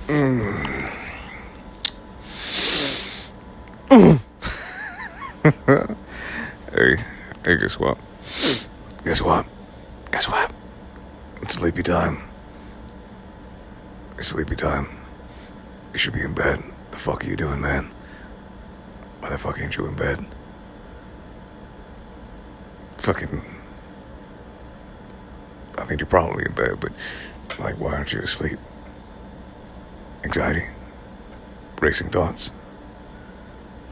Mm. Hey, guess what? Guess what? Guess what? It's sleepy time. It's sleepy time. You should be in bed. The fuck are you doing, man? Why the fuck ain't you in bed? Fucking... I mean, you're probably in bed, but, like, why aren't you asleep? Anxiety? Racing thoughts?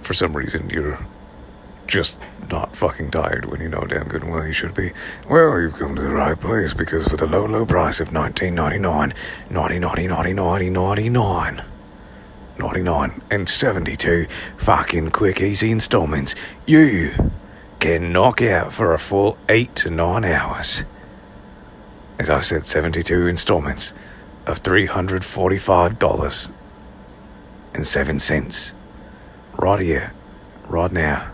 For some reason, you're just not fucking tired when you know damn good and well you should be. Well, you've come to the right place, because for the low, low price of $19.99, $99 and 72 fucking quick, easy installments, you can knock out for a full 8 to 9 hours. As I said, 72 installments of $345.07. Right here, right now.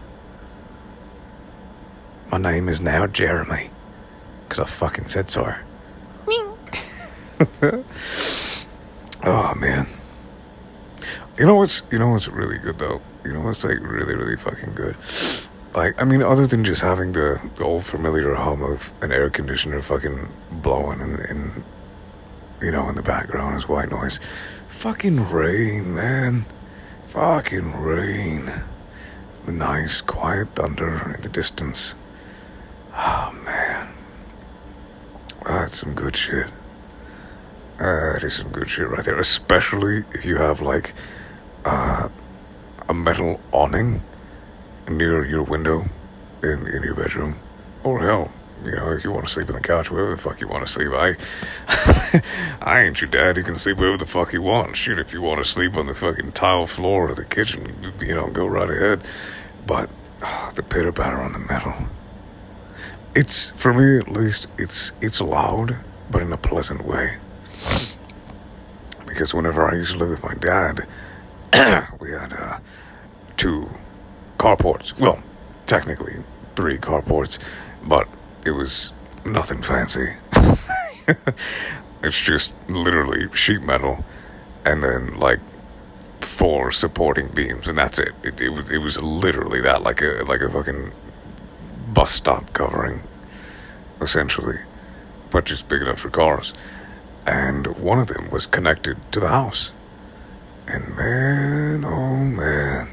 My name is now Jeremy, because I fucking said so. Oh, man. You know what's really good, though? You know what's, like, really, really fucking good? Like, I mean, other than just having the old familiar hum of an air conditioner fucking blowing and you know, in the background is white noise. Fucking rain, man. Fucking rain. The nice, quiet thunder in the distance. Oh, man. That's some good shit. That is some good shit right there. Especially if you have, like, a metal awning near your window in your bedroom. Or hell, you know, if you want to sleep on the couch, wherever the fuck you want to sleep. I ain't your dad. You can sleep wherever the fuck you want. Shit, if you want to sleep on the fucking tile floor of the kitchen, you know, go right ahead. But the pitter-patter on the metal. It's, for me at least, it's loud, but in a pleasant way. Because whenever I used to live with my dad, we had 2 carports. Well, technically 3 carports, but it was nothing fancy. It's just literally sheet metal and then like 4 supporting beams, and that's it. It was literally that, like a fucking bus stop covering, essentially, but just big enough for cars. And one of them was connected to the house. And man, oh man,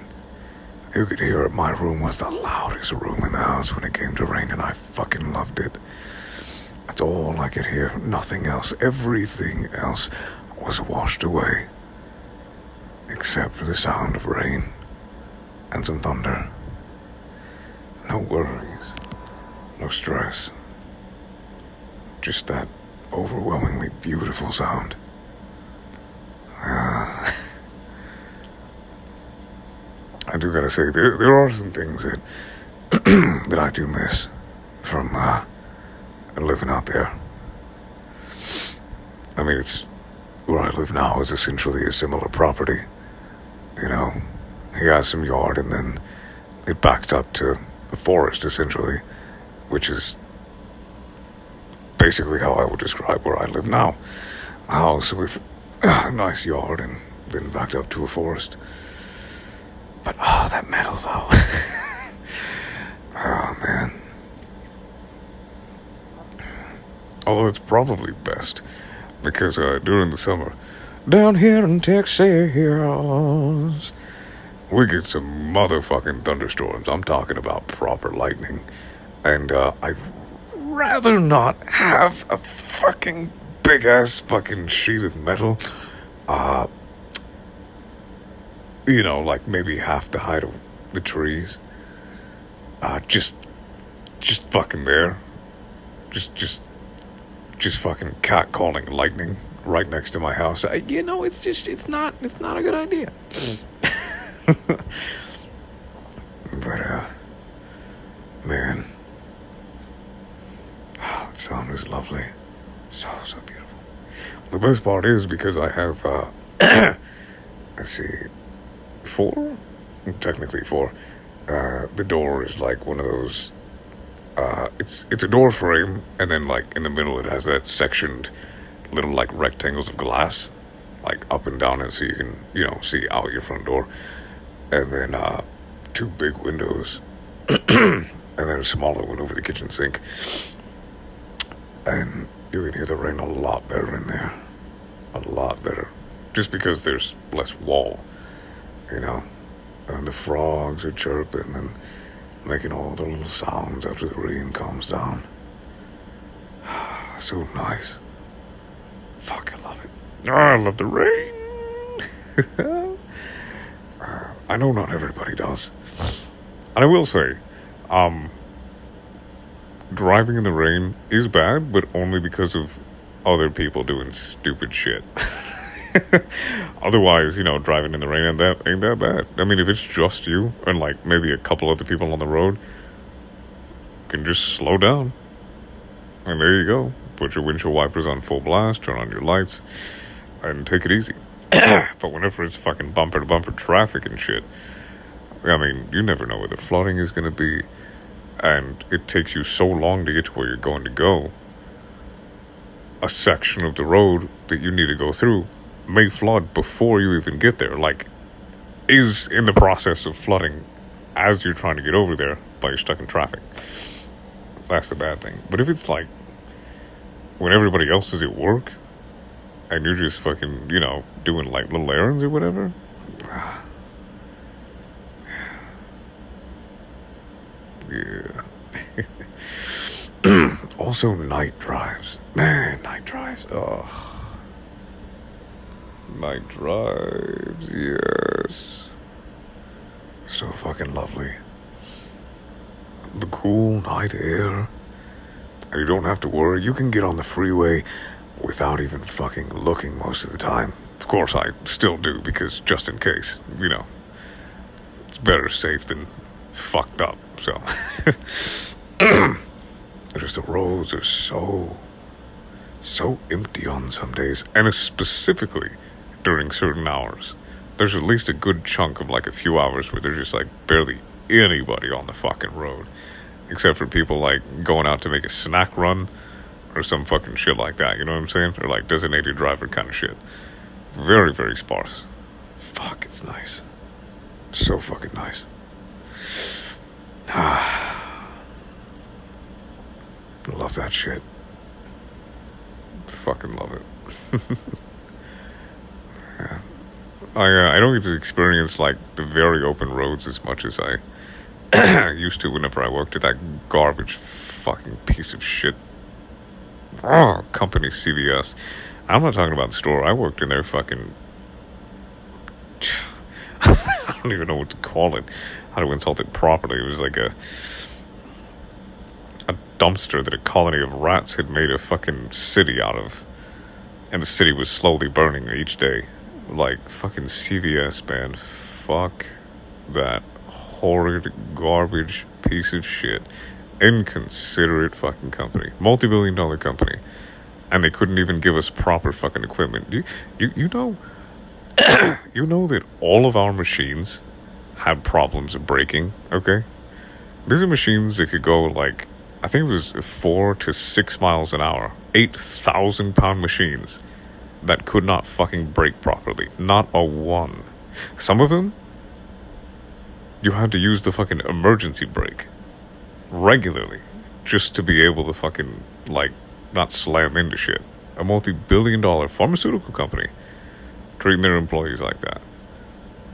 you could hear it. My room was the loudest room in the house when it came to rain, and I fucking loved it. That's all I could hear, nothing else. Everything else was washed away, except for the sound of rain and some thunder. No worries, no stress. Just that overwhelmingly beautiful sound. I do gotta say, there are some things that that I do miss from living out there. I mean, it's where I live now is essentially a similar property. You know, he has some yard, and then it backs up to the forest, essentially, which is basically how I would describe where I live now. A house with a nice yard and then backed up to a forest. But, oh, that metal, though. Oh, man. Although it's probably best, because during the summer, down here in Texas, we get some motherfucking thunderstorms. I'm talking about proper lightning. And I'd rather not have a fucking big-ass fucking sheet of metal, you know, like maybe half the height of the trees, just fucking there, just fucking cat-calling lightning right next to my house. You know, it's not a good idea. But, man, the sound is lovely. So beautiful. The best part is because I have, let's see, 4? Technically 4. The door is like one of those, it's a door frame, and then like in the middle it has that sectioned little like rectangles of glass. like up and down it so you can, you know, see out your front door. And then 2 big windows. And then a smaller one over the kitchen sink. And you can hear the rain a lot better in there. A lot better. Just because there's less wall, you know. And the frogs are chirping and making all the little sounds after the rain calms down. So nice. Fuck, I love it. Oh, I love the rain. I know not everybody does. And I will say, driving in the rain is bad, but only because of other people doing stupid shit. Otherwise, you know, driving in the rain ain't that bad. I mean, if it's just you and like maybe a couple other people on the road, you can just slow down. And there you go. Put your windshield wipers on full blast, turn on your lights, and take it easy. But whenever it's fucking bumper to bumper traffic and shit, I mean, you never know where the flooding is going to be, and it takes you so long to get to where you're going to go. A section of the road that you need to go through may flood before you even get there, like, is in the process of flooding as you're trying to get over there, but you're stuck in traffic. That's the bad thing. But if it's like, when everybody else is at work, and you're just fucking, you know, doing like little errands or whatever. Yeah. Also, night drives. Man, night drives. Oh. Night drives, yes. So fucking lovely. The cool night air. And you don't have to worry. You can get on the freeway without even fucking looking most of the time. Of course, I still do, because just in case, you know, it's better safe than fucked up, so. Just the roads are so empty on some days, and specifically during certain hours. There's at least a good chunk of like a few hours where there's just like barely anybody on the fucking road, except for people like going out to make a snack run, or some fucking shit like that, you know what I'm saying? Or like designated driver kind of shit. Very, very sparse. Fuck, it's nice. So fucking nice. Love that shit. Fucking love it. Yeah. I don't get to experience like the very open roads as much as I used to whenever I worked at that garbage fucking piece of shit company, CVS. I'm not talking about the store. I worked in their fucking I don't even know what to call it, how to insult it properly. It was like a dumpster that a colony of rats had made a fucking city out of, and the city was slowly burning each day. Like, fucking CVS, man. Fuck that horrid garbage piece of shit. Inconsiderate fucking company. Multi-billion-dollar company. And they couldn't even give us proper fucking equipment. You know, you know that all of our machines had problems of breaking, okay? These are machines that could go like, I think it was 4 to 6 miles an hour. 8,000 pound machines that could not fucking brake properly. Not a one. Some of them, you had to use the fucking emergency brake regularly just to be able to fucking, like, not slam into shit. A multi-billion-dollar pharmaceutical company treating their employees like that.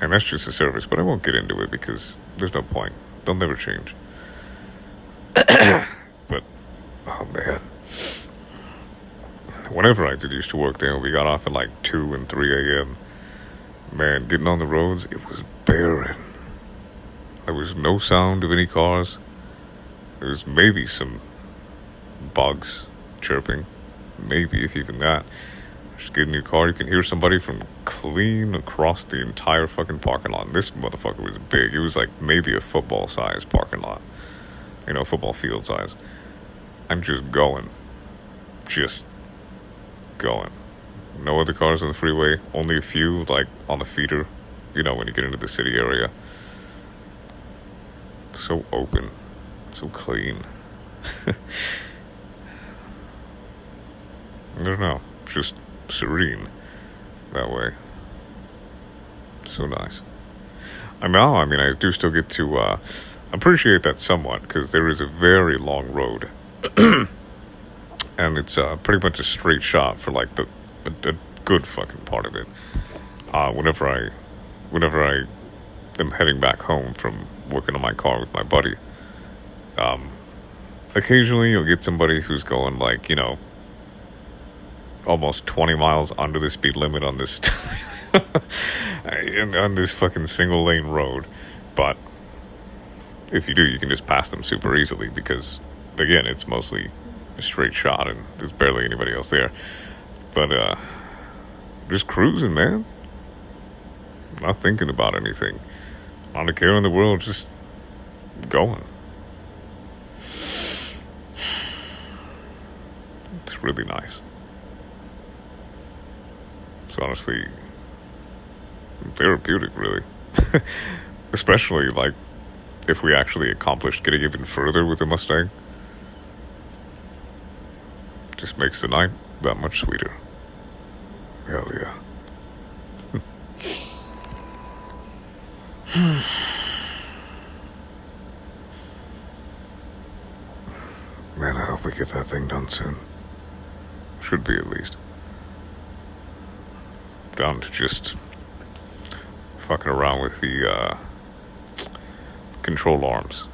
And that's just a service, but I won't get into it because there's no point. They'll never change. But, oh man. Whenever I did used to work there, we got off at like 2 and 3 a.m. Man, getting on the roads, it was barren. There was no sound of any cars. There was maybe some bugs chirping. Maybe, if even that. Just get in your car, you can hear somebody from clean across the entire fucking parking lot. And this motherfucker was big. It was like maybe a football-sized parking lot. You know, football field size. I'm just going. Just going. No other cars on the freeway. Only a few, like, on the feeder. You know, when you get into the city area. So open. So clean. I don't know. Just serene. that way. So nice. I mean, I do still get to appreciate that somewhat, because there is a very long road. And it's pretty much a straight shot for like a good fucking part of it. Whenever I am heading back home from working on my car with my buddy, occasionally you'll get somebody who's going like, almost 20 miles under the speed limit on this on this fucking single lane road. But if you do, you can just pass them super easily, because again, it's mostly a straight shot and there's barely anybody else there. But just cruising, man. Not thinking about anything. Not a care in the world, just going. It's really nice. It's honestly therapeutic, really. Especially, like, if we actually accomplished getting even further with the Mustang. Just makes the night that much sweeter. Hell yeah. Man, I hope we get that thing done soon. Should be, at least. Down to just fucking around with the control arms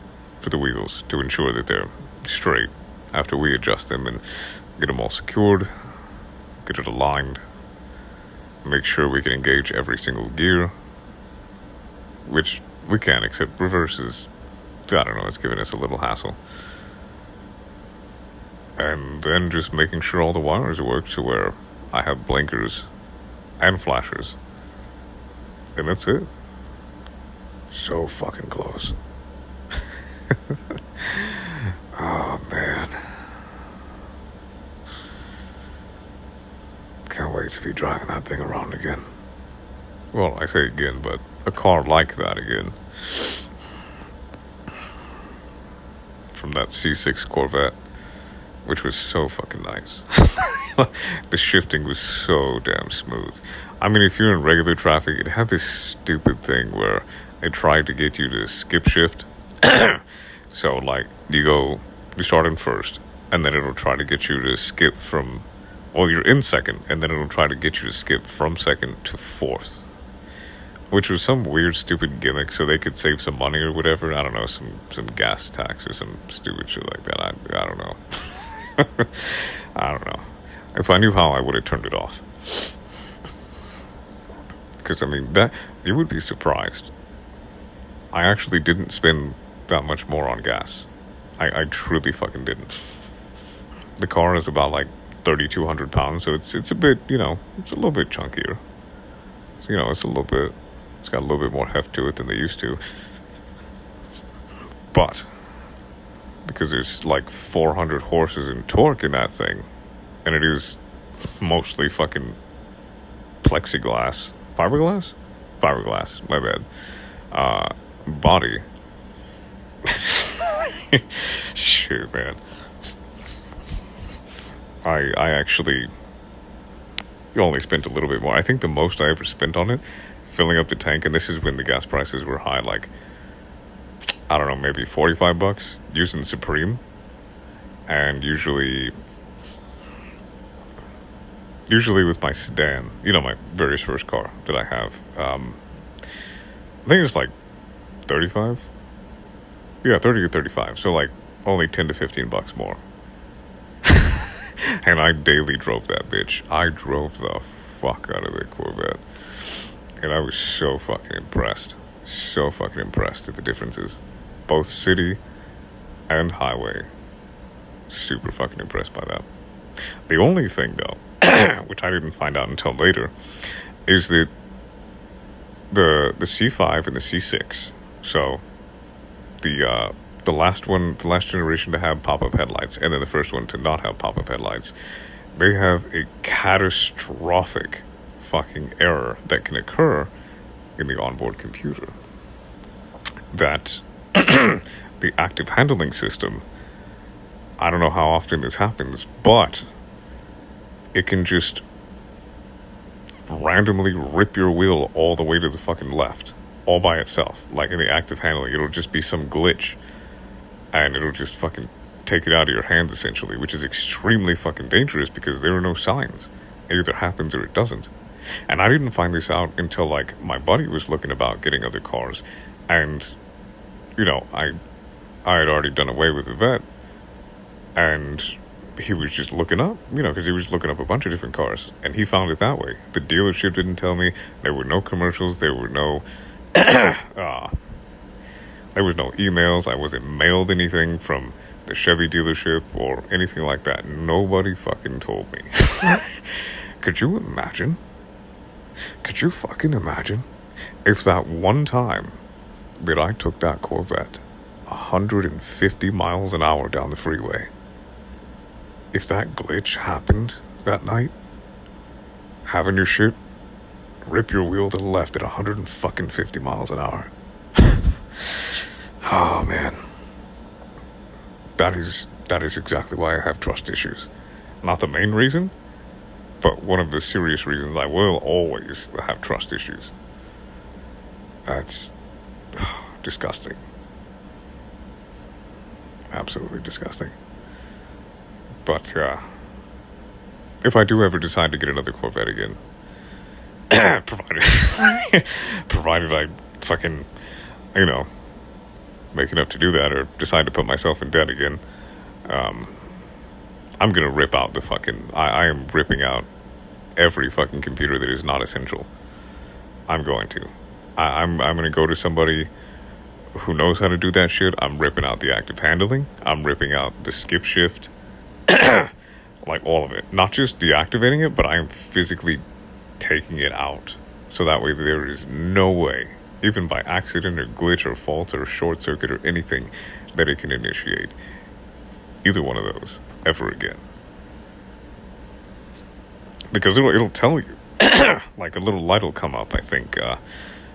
for the wheels to ensure that they're straight after we adjust them and get them all secured, get it aligned, make sure we can engage every single gear, which we can, except reverse is, I don't know, it's giving us a little hassle. And then just making sure all the wires work to where I have blinkers and flashers. And that's it. So fucking close. Oh, man. Can't wait to be driving that thing around again. Well, I say again, but a car like that again. From that C6 Corvette, which was so fucking nice. The shifting was so damn smooth. I mean, if you're in regular traffic, it had this stupid thing where it tried to get you to skip shift. So, like, you start in first, and then it'll try to get you to skip from, well, you're in second, and then it'll try to get you to skip from second to fourth. Which was some weird, stupid gimmick so they could save some money or whatever. I don't know, some gas tax or some stupid shit like that. I don't know. I don't know. If I knew how, I would have turned it off. Because, I mean, that you would be surprised. I actually didn't spend that much more on gas. I truly fucking didn't. The car is about, like, 3,200 pounds, so it's a bit, it's a little bit chunkier. So, it's got a little bit more heft to it than they used to. But because there's like 400 horses in torque in that thing, and it is mostly fucking fiberglass, my bad, body. Shit, man. I actually only spent a little bit more. I think the most I ever spent on it, filling up the tank, and this is when the gas prices were high, like, I don't know, maybe $45 using Supreme. And usually with my sedan, my very first car that I have, I think it's like 35. Yeah, 30 or 35. So like only 10 to 15 bucks more. And I daily drove that bitch. I drove the fuck out of the Corvette. And I was so fucking impressed. So fucking impressed at the differences. Both city and highway. Super fucking impressed by that. The only thing, though, which I didn't find out until later, is that the C5 and the C6, so the last generation to have pop-up headlights, and then the first one to not have pop-up headlights, they have a catastrophic fucking error that can occur in the onboard computer. That the active handling system, I don't know how often this happens, but it can just randomly rip your wheel all the way to the fucking left, all by itself. Like in the active handling, it'll just be some glitch, and it'll just fucking take it out of your hands, essentially, which is extremely fucking dangerous because there are no signs. It either happens or it doesn't. And I didn't find this out until, like, my buddy was looking about getting other cars, and, you know, I had already done away with the vet, and he was just looking up, you know, because he was looking up a bunch of different cars, and he found it that way. The dealership didn't tell me. There were no commercials. There were no there was no emails. I wasn't mailed anything from the Chevy dealership or anything like that. Nobody fucking told me. Could you imagine? Could you fucking imagine if that one time that I took that Corvette 150 miles an hour down the freeway, if that glitch happened that night, having your shit rip your wheel to the left at 150 miles an hour. Oh man, that is exactly why I have trust issues. Not the main reason, but one of the serious reasons I will always have trust issues. That's disgusting. Absolutely disgusting. But if I do ever decide to get another Corvette again, provided I fucking, you know, make enough to do that, or decide to put myself in debt again, I'm gonna rip out the fucking, I am ripping out every fucking computer that is not essential. I'm going to. I'm gonna go to somebody who knows how to do that shit. I'm ripping out the active handling. I'm ripping out the skip shift. Like all of it. Not just deactivating it, but I am physically taking it out. So that way there is no way, even by accident or glitch or fault or short circuit or anything, that it can initiate either one of those ever again. Because it'll tell you. Like a little light will come up, I think,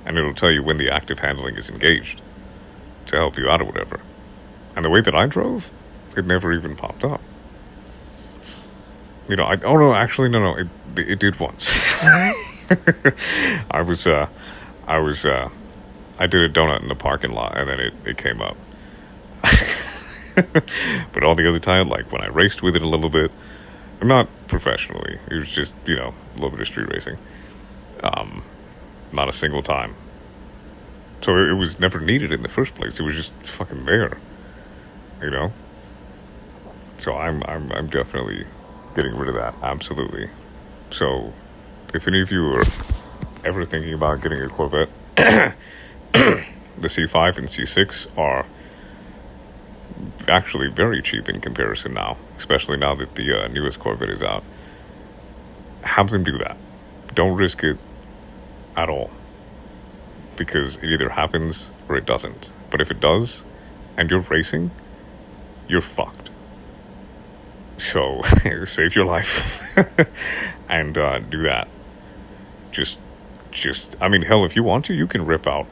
and it'll tell you when the active handling is engaged to help you out or whatever. And the way that I drove, it never even popped up. You know, I it did once. I did a donut in the parking lot, and then it came up. But all the other time, like when I raced with it a little bit, not professionally, it was just, you know, a little bit of street racing. Not a single time. So it was never needed in the first place. It was just fucking there, you know. So I'm definitely getting rid of that, absolutely. So if any of you are ever thinking about getting a Corvette, the C5 and C6 are actually very cheap in comparison now, especially now that the newest Corvette is out. Have them do that. Don't risk it at all, because it either happens or it doesn't. But if it does, and you're racing, you're fucked. So save your life and do that. Just, I mean, hell, if you want to, you can rip out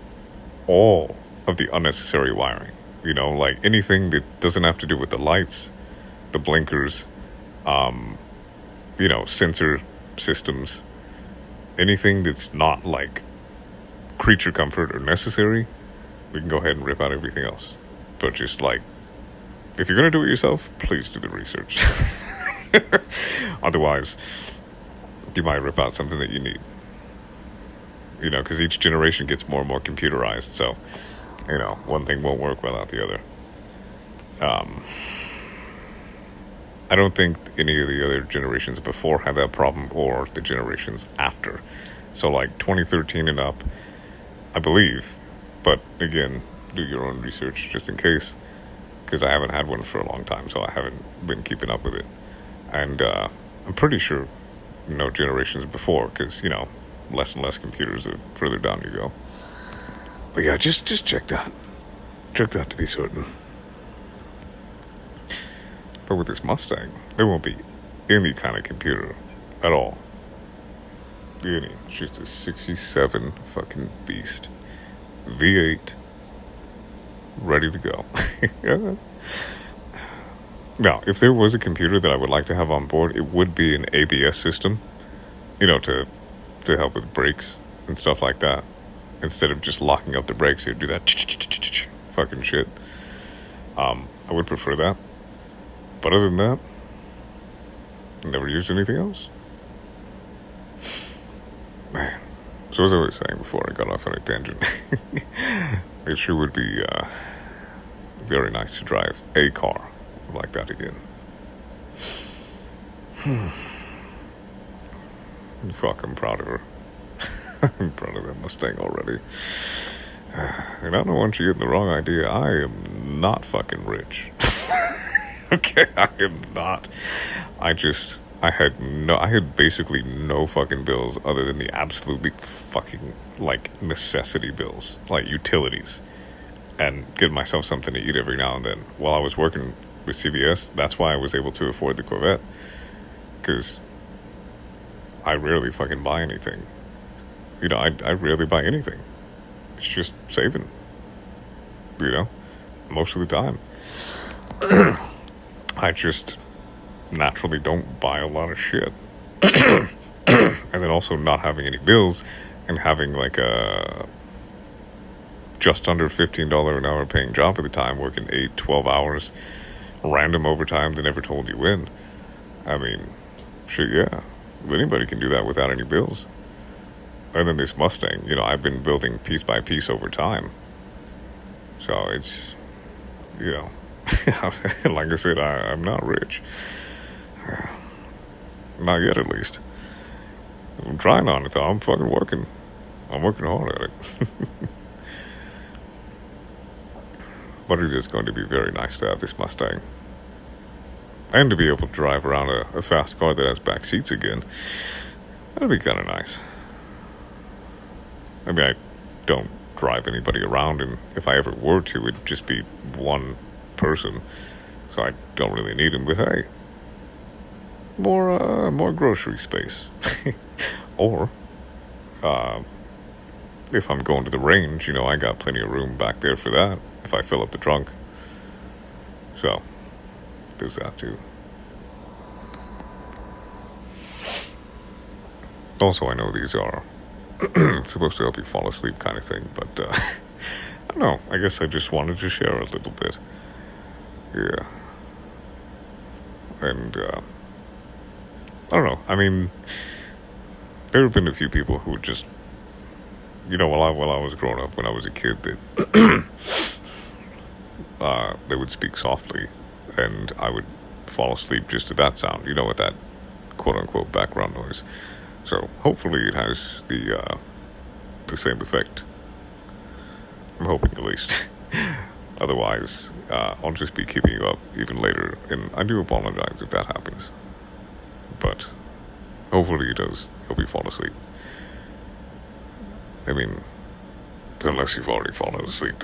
all of the unnecessary wiring. You know, like anything that doesn't have to do with the lights, the blinkers, you know, sensor systems, anything that's not like creature comfort or necessary, we can go ahead and rip out everything else. But just like, if you're going to do it yourself, please do the research. Otherwise, you might rip out something that you need. You know, because each generation gets more and more computerized, so, you know, one thing won't work without the other. I don't think any of the other generations before had that problem, or the generations after. So, like, 2013 and up, I believe. But, again, do your own research just in case. Because I haven't had one for a long time, so I haven't been keeping up with it. And I'm pretty sure no generations before, because, you know, less and less computers the further down you go. But yeah, just check that. Check that to be certain. But with this Mustang, there won't be any kind of computer at all. Any. It's just a 67 fucking beast. V8. Ready to go. Now, if there was a computer that I would like to have on board, it would be an ABS system, you know, to to help with brakes and stuff like that. Instead of just locking up the brakes, you'd do that fucking shit. I would prefer that. But other than that, never used anything else. Man. So as I was saying before I got off on a tangent, it sure would be very nice to drive a car like that again. Fuck, I'm proud of her. I'm proud of that Mustang already. And I don't want you getting the wrong idea. I am not fucking rich. Okay, I am not. I had basically no fucking bills other than the absolute big fucking, like, necessity bills, like utilities, and get myself something to eat every now and then. While I was working with CVS, that's why I was able to afford the Corvette, because I rarely fucking buy anything. You know, I rarely buy anything. It's just saving, you know, most of the time. I just naturally don't buy a lot of shit. And then also not having any bills and having like a just under $15 an hour paying job at the time, working 8-12 hours, random overtime they never told you when. I mean, shit, yeah, anybody can do that without any bills. And then this Mustang, you know, I've been building piece by piece over time. So it's, you know, like I said, I'm not rich. Not yet, at least. I'm trying on it, though. I'm fucking working. I'm working hard at it. But it is going to be very nice to have this Mustang. And to be able to drive around a fast car that has back seats again. That'd be kind of nice. I mean, I don't drive anybody around, and if I ever were to, it'd just be one person. So I don't really need him, but hey. More grocery space. Or, if I'm going to the range, you know, I got plenty of room back there for that, if I fill up the trunk. So, there's that too. Also, I know these are supposed to help you fall asleep kind of thing, but, I don't know, I guess I just wanted to share a little bit. Yeah. And, I don't know. I mean, there have been a few people who just, you know, while I was growing up, when I was a kid, that they would speak softly, and I would fall asleep just to that sound. You know, with that quote-unquote background noise. So hopefully it has the same effect. I'm hoping, at least. Otherwise, I'll just be keeping you up even later, and I do apologize if that happens. But hopefully it does help you fall asleep. I mean, unless you've already fallen asleep,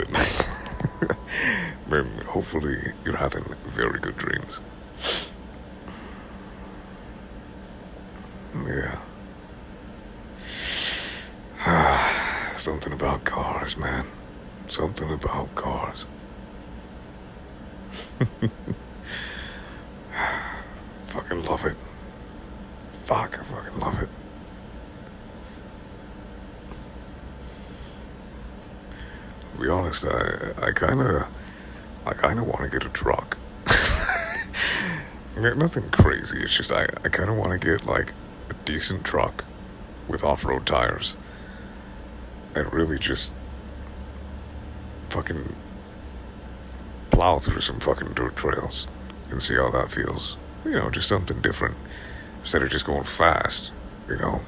then hopefully you're having very good dreams. Yeah. Something about cars, man. Something about cars. Fucking love it. Fuck, I fucking love it. To be honest, I kinda want to get a truck. Nothing crazy, it's just I kinda want to get like a decent truck with off-road tires and really just fucking plow through some fucking dirt trails and see how that feels. You know, just something different. Instead of just going fast, you know,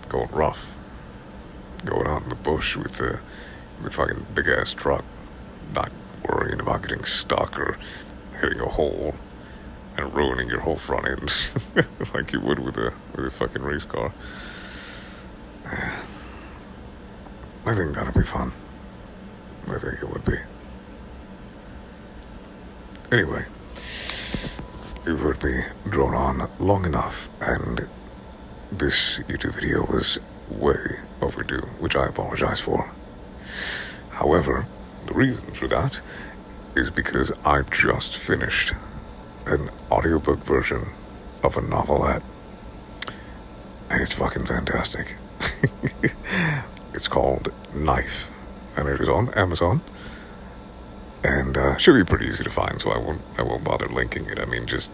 going rough, going out in the bush with the fucking big ass truck, not worrying about getting stuck or hitting a hole and ruining your whole front end like you would with a fucking race car. I think that'll be fun. I think it would be. Anyway, you've heard me drone on long enough, and this YouTube video was way overdue, which I apologize for. However, the reason for that is because I just finished an audiobook version of a novelette, and it's fucking fantastic. It's called Knife, and it is on Amazon, and should be pretty easy to find, so I won't bother linking it. I mean, just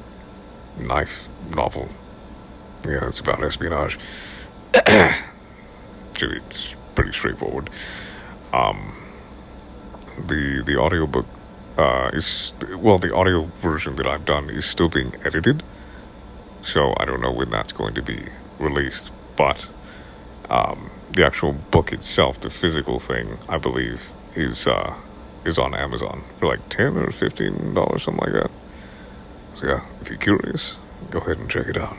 Knife novel. Yeah, it's about espionage. It's pretty straightforward. The audiobook the audio version that I've done is still being edited, so I don't know when that's going to be released, but the actual book itself, the physical thing, I believe is on Amazon for like $10 or $15, something like that. So yeah, if you're curious, go ahead and check it out.